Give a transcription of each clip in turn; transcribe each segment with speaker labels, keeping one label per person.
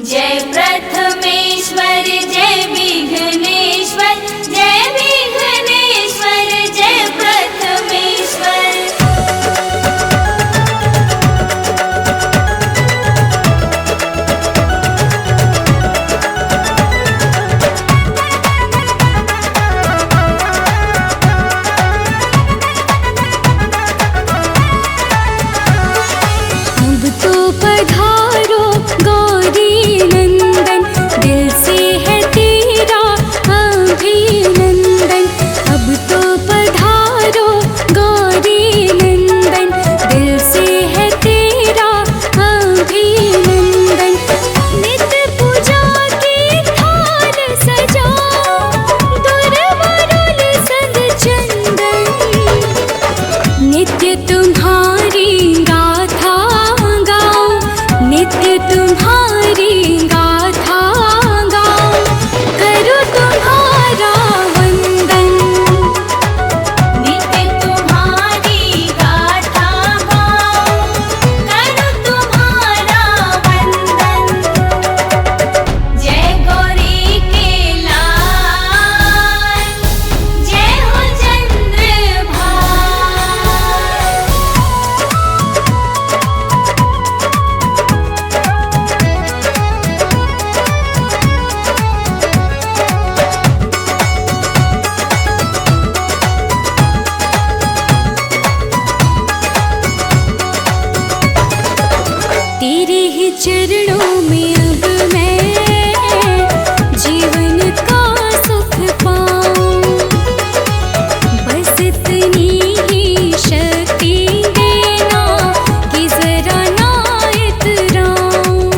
Speaker 1: जय प्रथमेश्वर जय विघ्नेश्वर, जय विघ्नेश्वर जय प्रथमेश्वर।
Speaker 2: अब तो पधारो गौरी नंदन, दिल से है तेरा अभिनंदन। अब तो पधारो गौरी नंदन, दिल से है तेरा अभिनंदन। नित्य पूजा की थाल सजाओ, दुर्वरुल संग चंदन। नित्य तुम्हारी गाथा गाओ, नित्य तुम्हारी गाथा गाओ, करो तुम्हारा वंदन।
Speaker 1: नित्य तुम्हारी गाथा गाओ, करो तुम्हारा वंदन। जय गौरी के लाल, जय हो चंद्रभान।
Speaker 2: तेरे ही चरणों में अब मैं जीवन का सुख पाऊं। बस इतनी ही शक्ति देना कि जरा ना इतराऊं।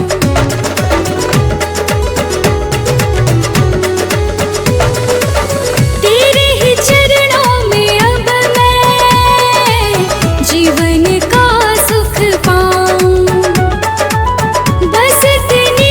Speaker 2: तेरे ही चरणों में अब मैं जीवन का सुख पाऊं। बस इतनी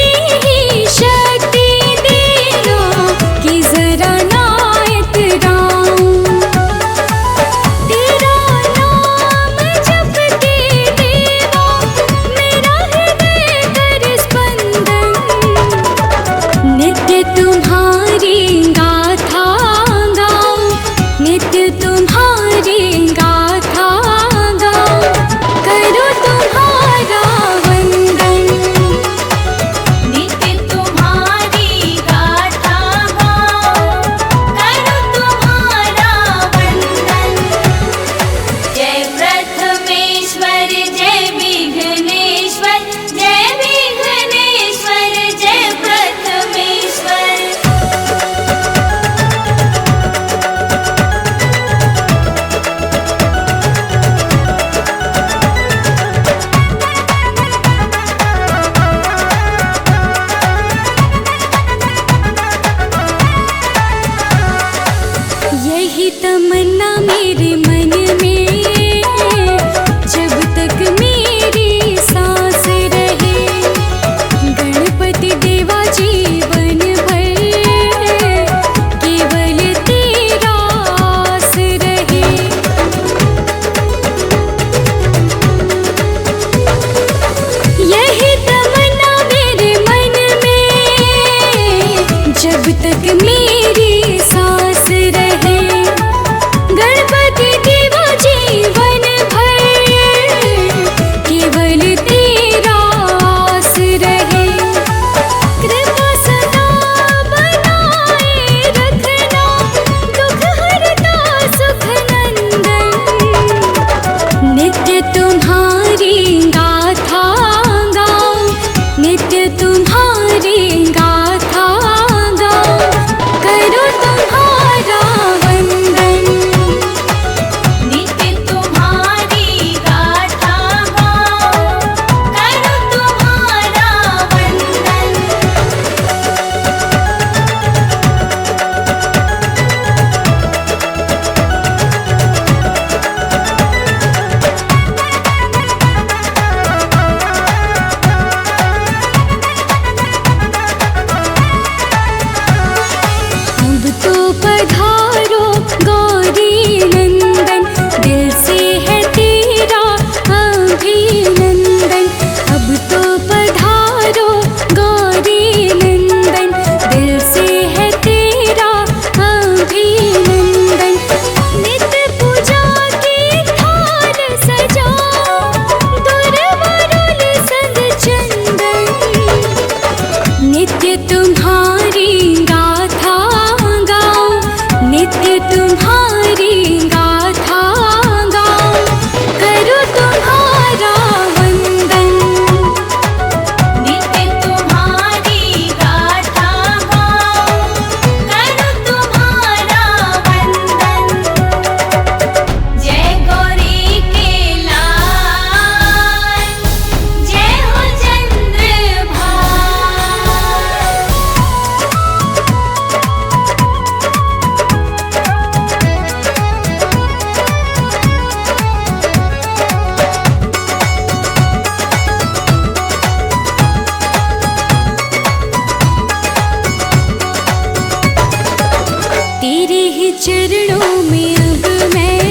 Speaker 2: चरणों में अब मैं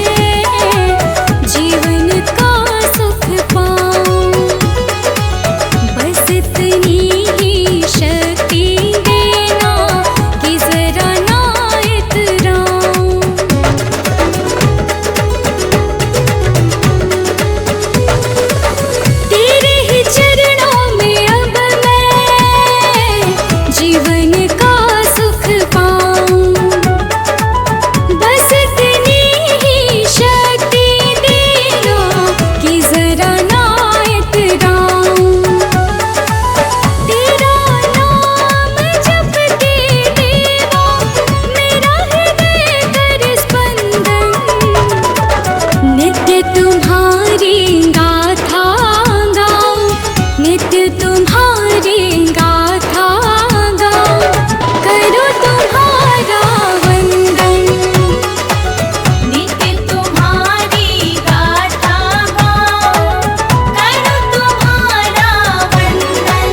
Speaker 2: जीवन का सुख पाऊं। बस इतनी ही शक्ति देना कि जरा ना इतराऊं। तेरे ही चरणों में अब मैं जीवन का सुख पाऊं। बस इतनी ही शक्ति देना कि जरा ना इतराऊं। तेरा नाम जप के देवा मेरा हृदय कर स्पंदन। नित्य तुम्हारी गाथा गाऊं, नित्य तुम्हारी गाथा गाऊं, करो तुम्हारा वंदन।
Speaker 1: नित्य तुम्हारी गाथा गाऊं, करूं तुम्हारा वंदन।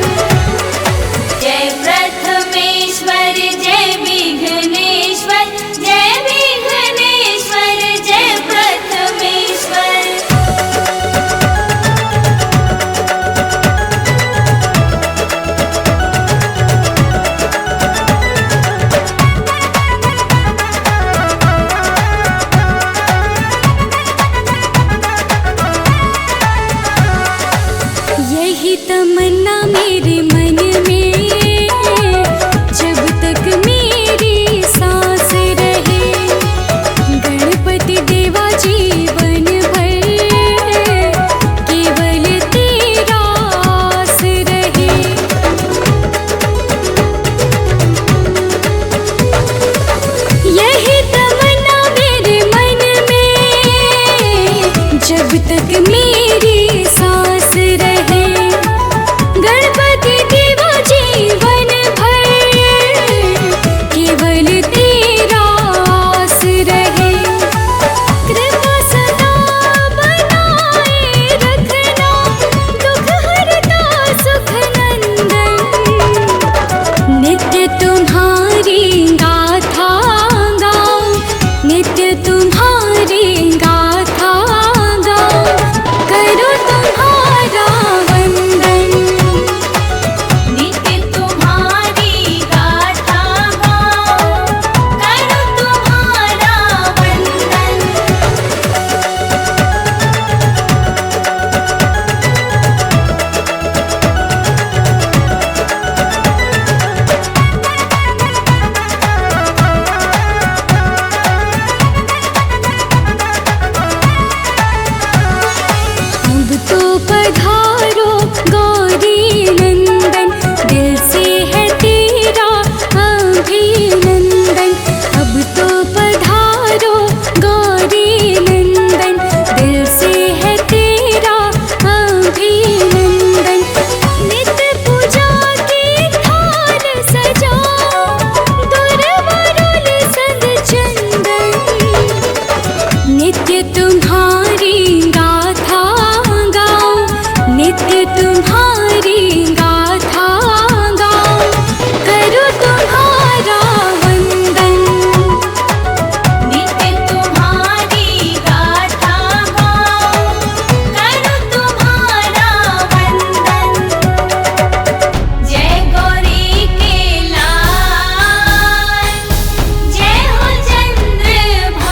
Speaker 1: जय प्रथमेश्वर जय विघ्नेश्वर, जय विघ्नेश्वर जय प्रथमेश्वर।
Speaker 2: यही तमन्ना मेरे मन में जब तक मेरी सांस रहे। गणपति देवा जीवन भर केवल तेरा आस रहे। यही तमन्ना मेरे मन में जब तक मेरी सांस रहे। गणपति देवा जीवन भर केवल तेरा आस रहे। कृपा सदा बनाए रखना, दुख हरता सुख नंदन। नित्य तुम्हारी गाथा गाऊं, नित्य तुम्हारी गाथा गाऊं, करो तुम्हारा वंदन।
Speaker 1: नित्य तुम्हारी गाथा गाऊं, करूं तुम्हारा वंदन।
Speaker 2: अब तो पधारो गौरी नंदन, दिल से है तेरा अभिनंदन। अब तो पधारो गौरी नंदन, दिल से है तेरा अभिनंदन। नित्य पूजा की थाल सजाओ, दुर्वारुल संग चंदन। नित्य तुम्हारी गाथा गाऊं, नित्य तुम्हारी गाथा गाऊं, करो तुम्हारा वंदन।
Speaker 1: नित्य तुम्हारी गाथा गाऊं, करूं तुम्हारा वंदन। जय गौरी के लाल, जय हो चंद्रभान।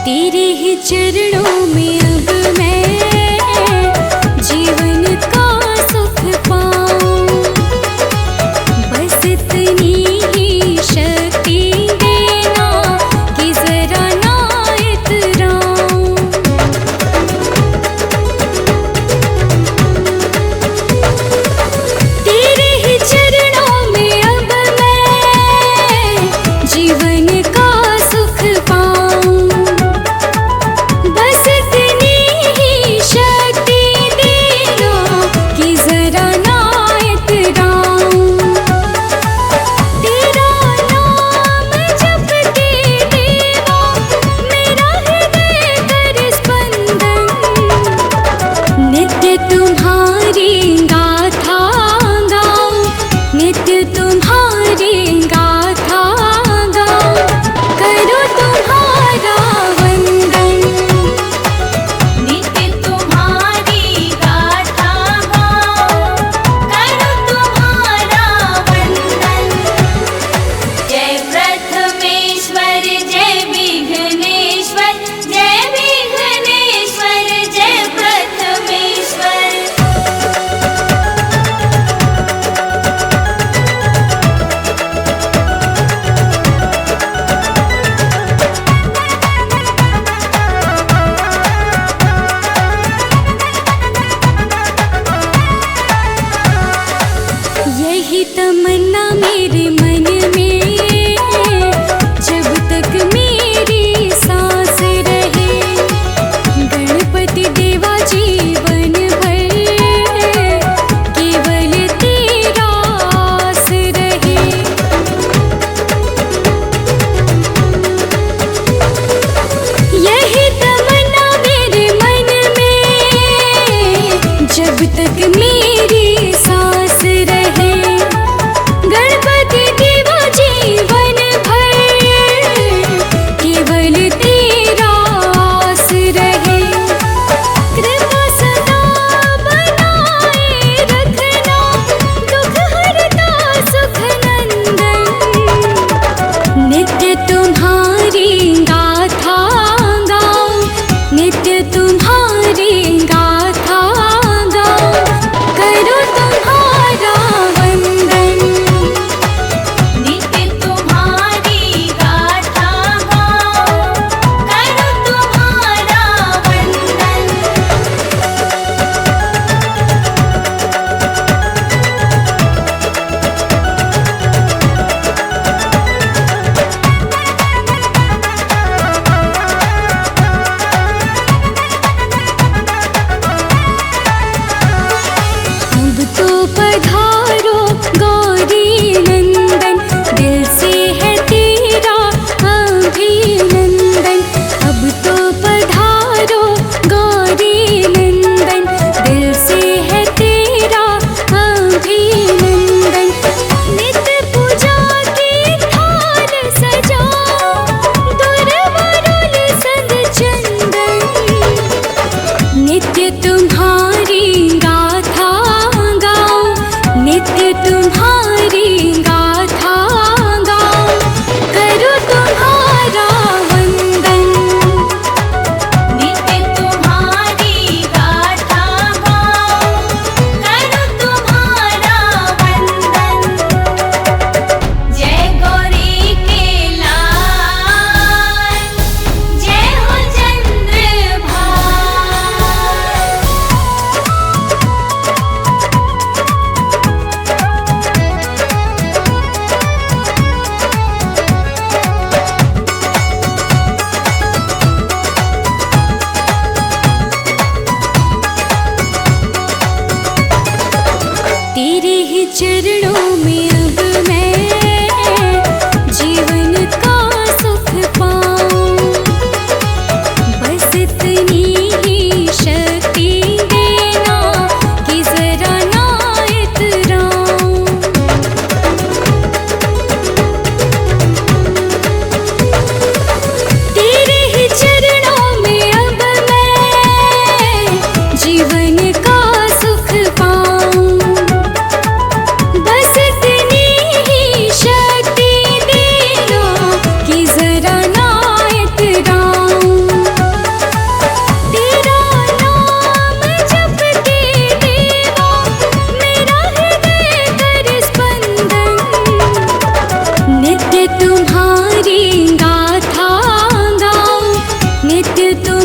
Speaker 2: तेरे ही चरणों में अब मैं जीवन का सुख पाऊं। बस इतनी ही शक्ति देना कि जरा ना इतराऊं। तेरे ही चरणों में अब मैं जीवन का सुख पाऊं। बस इतनी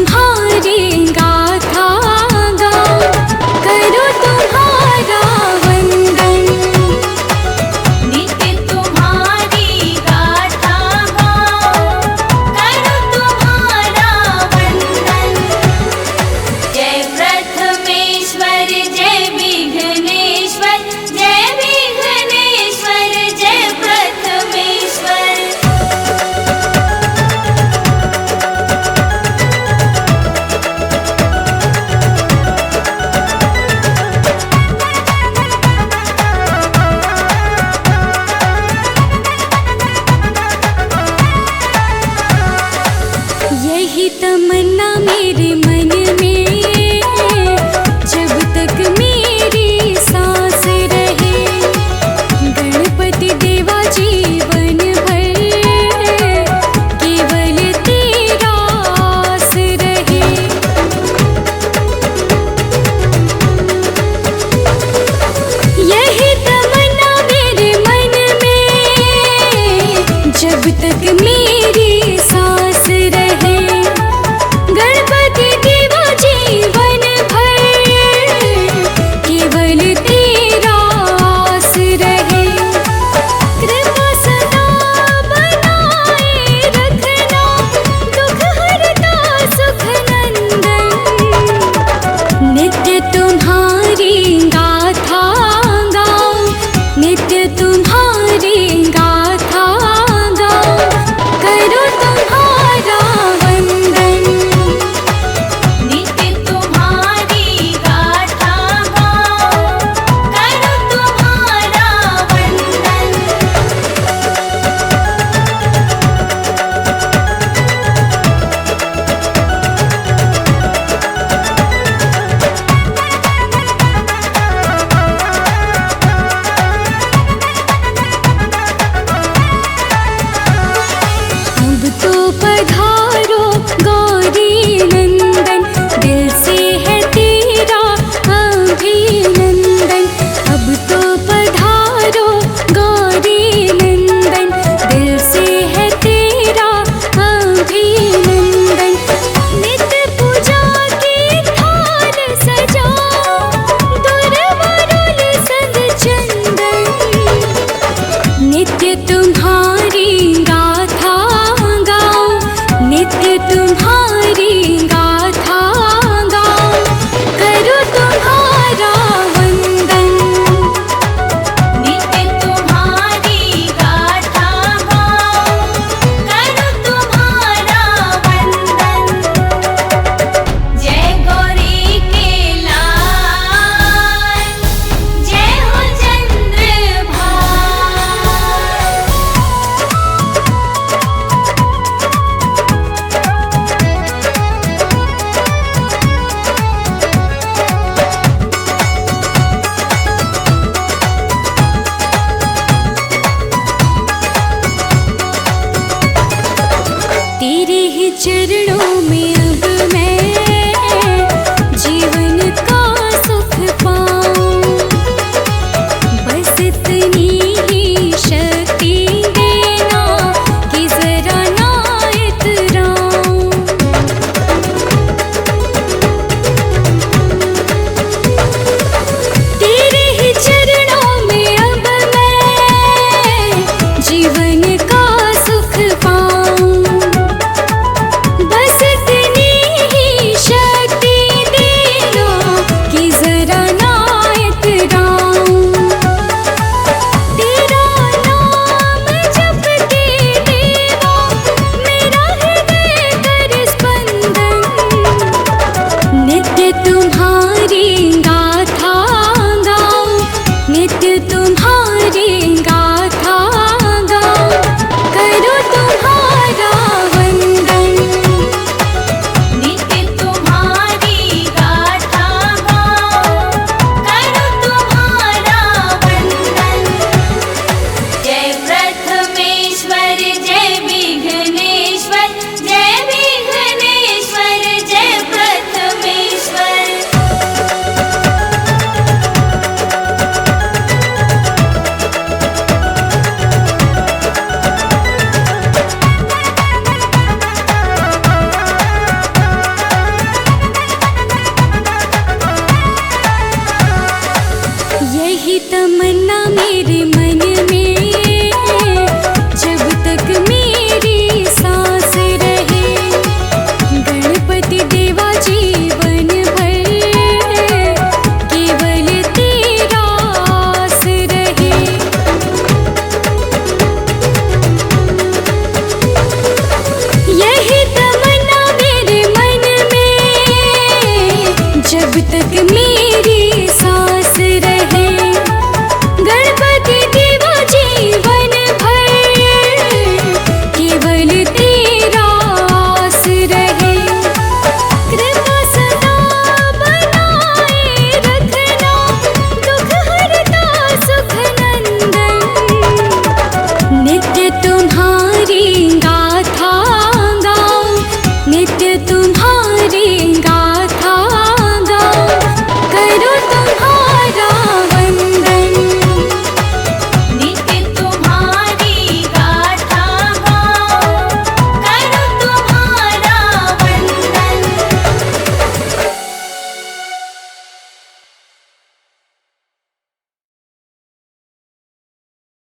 Speaker 2: तुम्हारी गाथा गाऊं, करूं तुम्हारा वंदन।
Speaker 1: नित्य तुम्हारी गाथा गाऊं, करूं तुम्हारा वंदन। जय प्रथमेश्वर जय विघ्नेश्वर, जय विघ्नेश्वर जय प्रथमेश्वर।
Speaker 2: यही तमन्ना मेरे मन